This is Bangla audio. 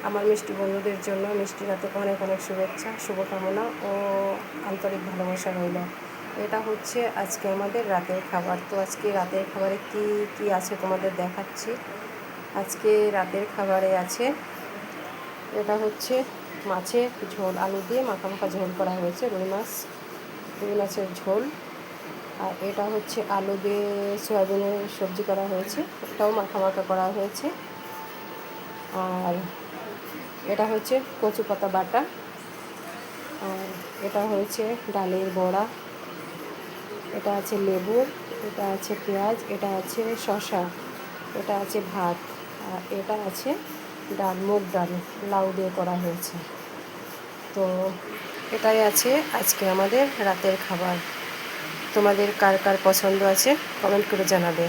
আমার মিষ্টি বন্ধুদের জন্য মিষ্টি রাতে অনেক অনেক শুভেচ্ছা, শুভকামনা ও আন্তরিক ভালোবাসা রইল। এটা হচ্ছে আজকে আমাদের রাতের খাবার। তো আজকে রাতের খাবারে কি কি আছে তোমাদের দেখাচ্ছি। আজকে রাতের খাবারে আছে, এটা হচ্ছে মাছের ঝোল, আলু দিয়ে মাখা মাখা ঝোল করা হয়েছে, রুই মাছের ঝোল। আর এটা হচ্ছে আলু দিয়ে সয়াবিনের সবজি করা হয়েছে, এটাও মাখা মাখা করা হয়েছে। আর এটা হচ্ছে কচু পাতা বাটা। আর এটা হয়েছে ডালের বড়া, এটা আছে লেবু, এটা আছে পেঁয়াজ, এটা আছে শসা, এটা আছে ভাত, আর এটা আছে ডাল, মুগ ডাল লাউ দিয়ে করা হয়েছে। তো এটাই আছে আজকে আমাদের রাতের খাবার। তোমাদের কার কার পছন্দ আছে কমেন্ট করে জানাবে।